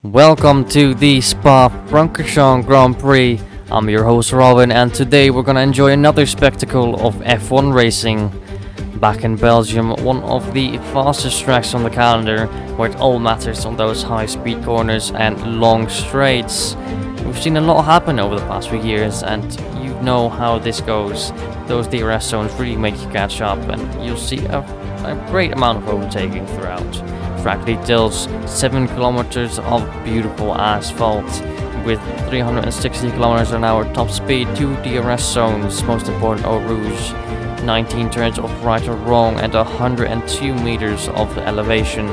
Welcome to the Spa-Francorchamps Grand Prix. I'm your host Robin, and today we're gonna enjoy another spectacle of F1 racing. Back in Belgium, one of the fastest tracks on the calendar, where it all matters on those high-speed corners and long straights. We've seen a lot happen over the past few years, and you know how this goes. Those DRS zones really make you catch up, and you'll see a great amount of overtaking throughout. Track details: 7 kilometers of beautiful asphalt with 360 kilometers an hour top speed, 2 DRS zones, most important Eau Rouge, 19 turns of right or wrong, and 102 meters of elevation.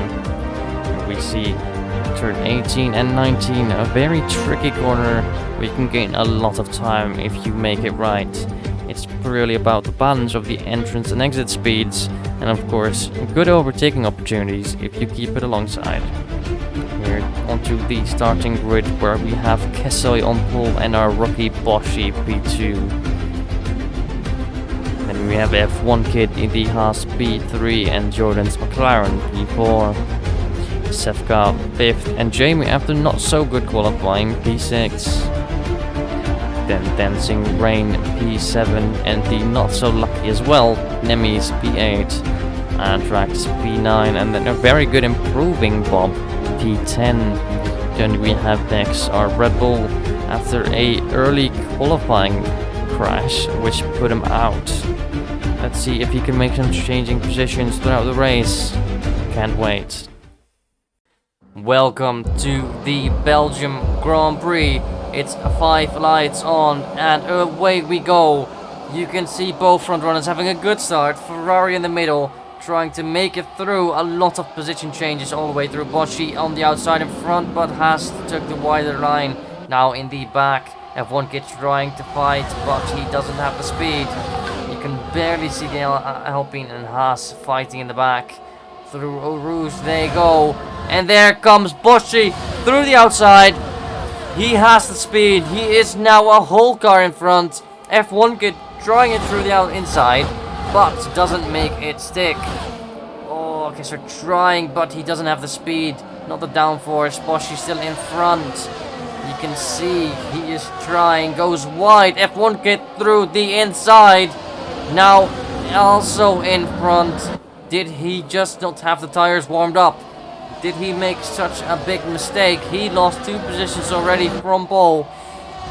We see turn 18 and 19, a very tricky corner where you can gain a lot of time if you make it right. It's purely about the balance of the entrance and exit speeds, and of course good overtaking opportunities if you keep it alongside. Here onto the starting grid, where we have Kessel on pole and our rookie Boschi P2. Then we have F1 Kid in the Haas P3 and Jordan's McLaren P4. Sefka 5th and Jamie, after not so good qualifying, P6. Then Dancing Rain P7 and the not so lucky as well, Nemes P8, Anthrax P9, and then a very good improving Bob P10. Then we have next our Red Bull after a early qualifying crash which put him out. Let's see if he can make some changing positions throughout the race. Can't wait. Welcome to the Belgium Grand Prix. It's 5 lights on and away we go. You can see both front runners having a good start. Ferrari in the middle, trying to make it through. A lot of position changes all the way through. Boschi on the outside in front, but Haas took the wider line. Now in the back, F1 Kid trying to fight, but he doesn't have the speed. You can barely see the Alpine and Haas fighting in the back. Through Eau Rouge they go, and there comes Boschi through the outside. He has the speed. He is now a whole car in front. F1 Kid drawing it through the inside, but doesn't make it stick. Oh, okay, so trying, but he doesn't have the speed. Not the downforce. Boschi still in front. You can see he is trying. Goes wide. F1 Kid through the inside. Now also in front. Did he just not have the tires warmed up? Did he make such a big mistake? He lost 2 positions already from pole.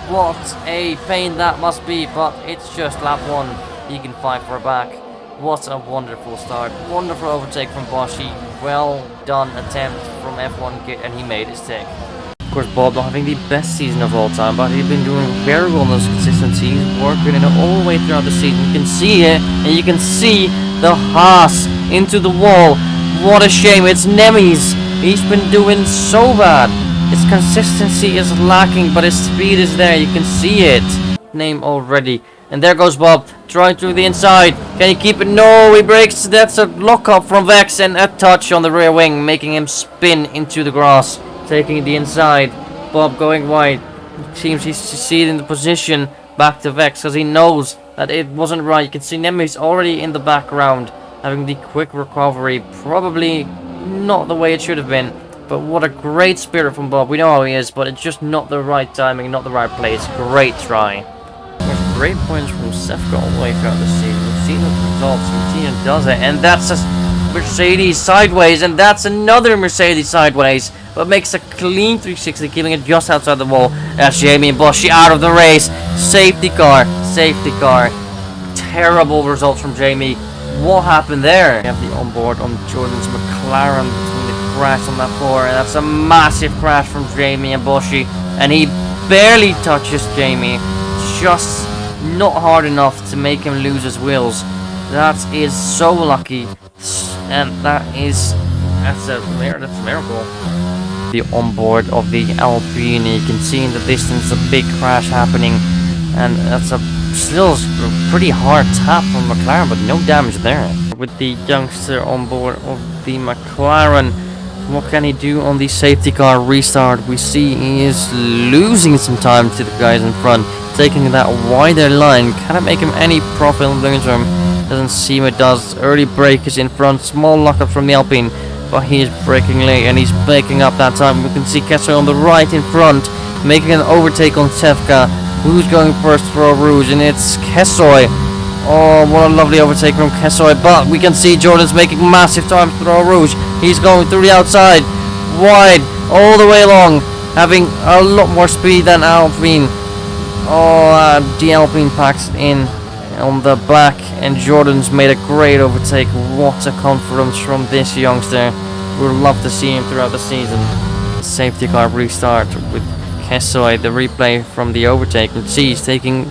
What a pain that must be, but it's just lap 1. He can fight for a back. What a wonderful start. Wonderful overtake from Boschi. Well done attempt from F1 Kid, and he made it stick. Of course, Bob not having the best season of all time, but he's been doing very well in those consistencies, working it all the way throughout the season. You can see it, and you can see the Haas into the wall. What a shame, it's Nemes. He's been doing so bad. His consistency is lacking, but his speed is there. You can see it. Name already. And there goes Bob, trying through the inside. Can he keep it? No, he breaks. That's a lock-up from Vex, and a touch on the rear wing, making him spin into the grass. Taking the inside. Bob going wide. Seems he's succeeding the position back to Vex, because he knows that it wasn't right. You can see Nemes already in the background, having the quick recovery. Probably not the way it should have been, but what a great spirit from Bob. We know how he is, but it's just not the right timing, not the right place. Great try. There's great points from Sefka all the way throughout the season. We've seen the results. Tina does it, and that's a Mercedes sideways, and that's another Mercedes sideways, but makes a clean 360, keeping it just outside the wall. That's Jamie and Boschi out of the race. Safety car, safety car. Terrible results from Jamie. What happened there? We have the onboard on Jordan's McLaren between the crash on that floor, and that's a massive crash from Jamie and Boschi, and he barely touches Jamie, just not hard enough to make him lose his wheels. That is so lucky, and that's a miracle. The onboard of the Alpine, you can see in the distance a big crash happening, and that's still a pretty hard tap from McLaren, but no damage there. With the youngster on board of the McLaren, what can he do on the safety car restart? We see he is losing some time to the guys in front, taking that wider line. Can it make him any profit in the long term? Doesn't seem it does. Early breakers in front, small lockup from the Alpine. but he is braking late and he's making up that time. We can see Kessoy on the right in front, making an overtake on Sevka. Who's going first for Eau Rouge? And it's Kessoy. Oh, what a lovely overtake from Kessoy. But we can see Jordan's making massive time through Eau Rouge. He's going through the outside, wide, all the way along, having a lot more speed than Alpine. Oh, the Alpine packs in on the back, and Jordan's made a great overtake. What a confidence from this youngster. We would love to see him throughout the season. Safety car restart with Kessoy. The replay from the overtake. And see, he's taking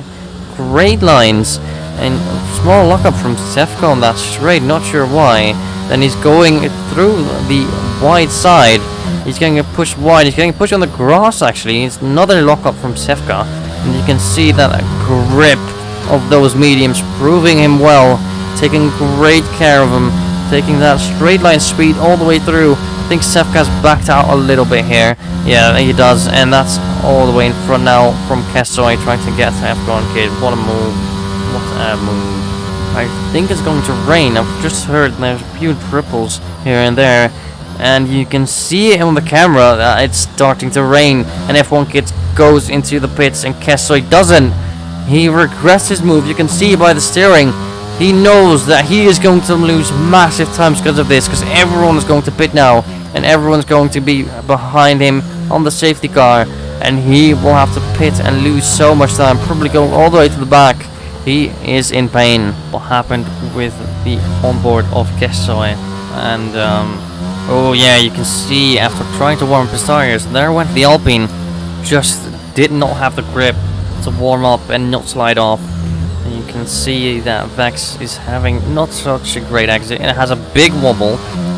great lines. And small lockup from Sevka on that straight, not sure why. Then he's going through the wide side. He's getting a push wide. He's getting pushed on the grass actually. It's another lockup from Sevka. And you can see that grip of those mediums, proving him well, taking great care of him, taking that straight line speed all the way through. I think Sevka's backed out a little bit here. Yeah, he does. And that's all the way in front now from Kessoy, trying to get to F1 Kid. What a move. What a move. I think it's going to rain. I've just heard there's a few triples here and there, and you can see it on the camera that it's starting to rain, and F1 Kid goes into the pits and Kessoy doesn't. He regrets his move. You can see by the steering. He knows that he is going to lose massive times because of this, because everyone is going to pit now, and everyone's going to be behind him on the safety car, and he will have to pit and lose so much time, probably going all the way to the back. He is in pain. What happened with the onboard of Kessoy? And oh yeah, you can see after trying to warm up his tires, there went the Alpine. Just did not have the grip to warm up and not slide off. And you can see that Vex is having not such a great exit, and it has a big wobble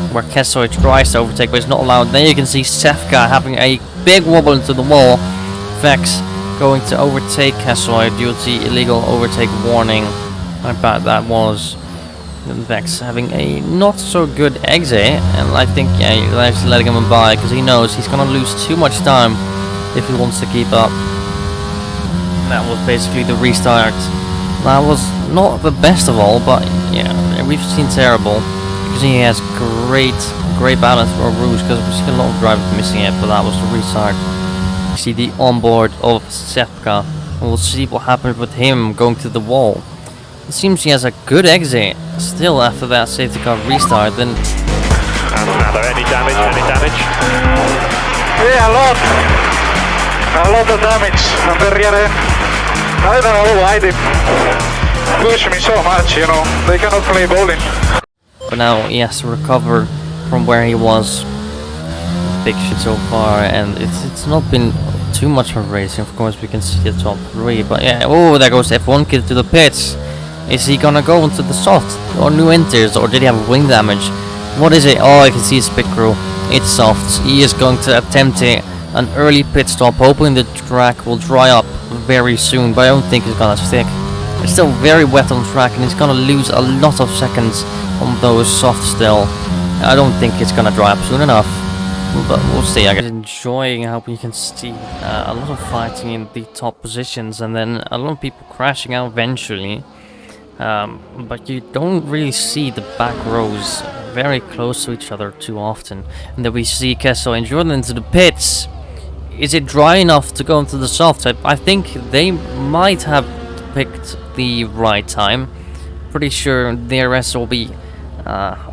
where Kessoy tries to overtake, but it's not allowed. Then you can see Sevka having a big wobble into the wall. Vex going to overtake Kessoy due to the illegal overtake warning. How bad that was. Vex having a not so good exit, and I think yeah, he's letting him by because he knows he's gonna lose too much time if he wants to keep up. That was basically the restart. That was not the best of all, but yeah, we've seen terrible. You can see he has great balance for Rouge, because we see a lot of drivers missing it, but that was the restart. See the onboard of Sevka, and we'll see what happened with him going to the wall. It seems he has a good exit still after that safety car restart. Then any damage? Yeah, a lot of damage on the rear end. I don't know why they push me so much, you know. They cannot play bowling. but now he has to recover from where he was. Big shit so far, and it's not been too much of racing. Of course, we can see the top 3, but yeah. Oh, there goes F1 Kid to the pits. Is he gonna go into the soft or new enters, or did he have wing damage? What is it? Oh, I can see his pit crew. It's softs. He is going to attempt an early pit stop, hoping the track will dry up very soon, but I don't think it's gonna stick. It's still very wet on track, and he's gonna lose a lot of seconds on those softs still. I don't think it's gonna dry up soon enough, but we'll see. I guess enjoying how you can see a lot of fighting in the top positions, and then a lot of people crashing out eventually. But you don't really see the back rows very close to each other too often. And then we see Kessoy and Jordan into the pits. Is it dry enough to go into the soft? I think they might have picked the right time. Pretty sure DRS will be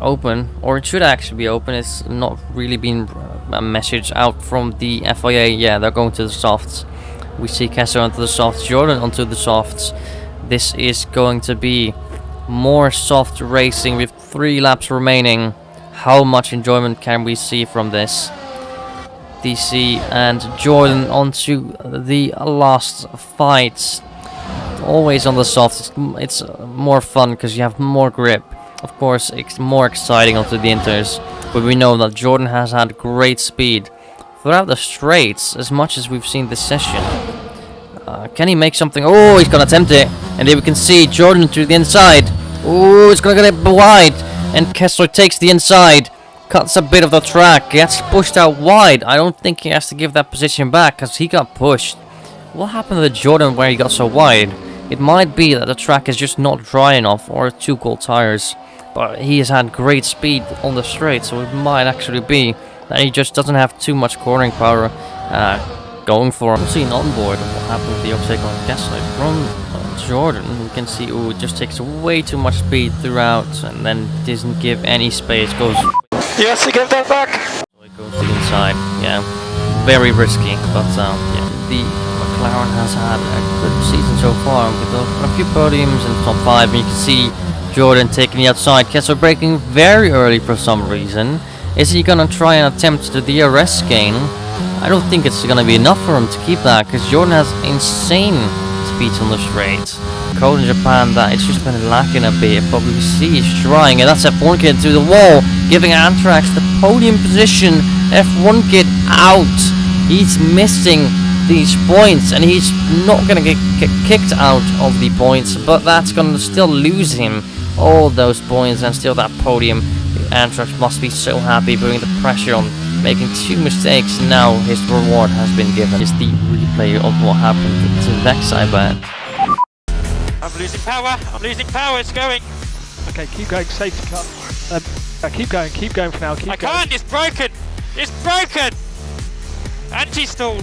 open, or it should actually be open. It's not really been a message out from the FIA. Yeah, they're going to the softs. We see Kessoy onto the softs, Jordan onto the softs. This is going to be more soft racing with 3 laps remaining. How much enjoyment can we see from this? DC and Jordan onto the last fight. Always on the soft. It's more fun because you have more grip. Of course, it's more exciting onto the inters, but we know that Jordan has had great speed throughout the straights as much as we've seen this session. Can he make something? Oh, he's gonna attempt it, and there we can see Jordan to the inside. Oh, it's gonna get it wide, and Kessoy takes the inside, cuts a bit of the track, gets pushed out wide. I don't think he has to give that position back because he got pushed. What happened to Jordan where he got so wide? It might be that the track is just not dry enough or too cold tires. but he has had great speed on the straight, so it might actually be that he just doesn't have too much cornering power going for him. We'll see an onboard what happened with the overtake on Gaslight from Jordan. We can see, ooh, it just takes way too much speed throughout and then doesn't give any space. Goes. Yes, he gave that back. So it goes to the inside. Yeah, very risky, but yeah, the McLaren has had a good season so far with a few podiums in the top 5, and you can see Jordan taking the outside. Kessler braking very early for some reason. Is he gonna try and attempt the DRS gain? I don't think it's gonna be enough for him to keep that, because Jordan has insane speeds on the straight. Code in Japan, that it's just been lacking a bit, but we see he's trying, and that's F1 Kid through the wall, giving Anthrax the podium position. F1 Kid out. He's missing these points, and he's not gonna get kicked out of the points, but that's gonna still lose him all those points and still that podium. Anthrax must be so happy, putting the pressure on, making 2 mistakes. Now his reward has been given. It's the replay of what happened to the next side, but I'm losing power, it's going. Okay, keep going, safety car. Keep going for now, keep I going. can't, it's broken! Anti-stall.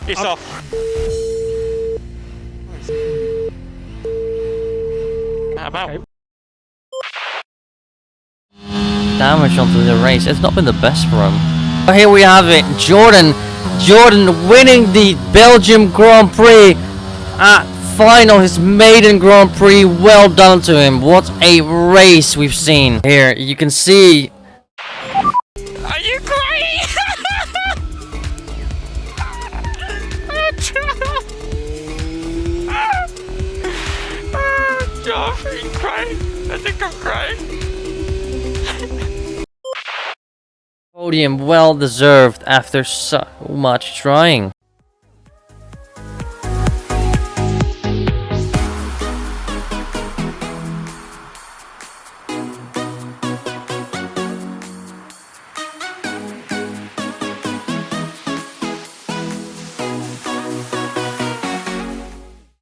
It's off. I'm out. Okay. damage onto the race. It's not been the best for him. But here we have it. Jordan winning the Belgium Grand Prix at final, his maiden Grand Prix. Well done to him. What a race we've seen. Here you can see. Are you crying? I'm crying. I think I'm crying. Podium well deserved after so much trying.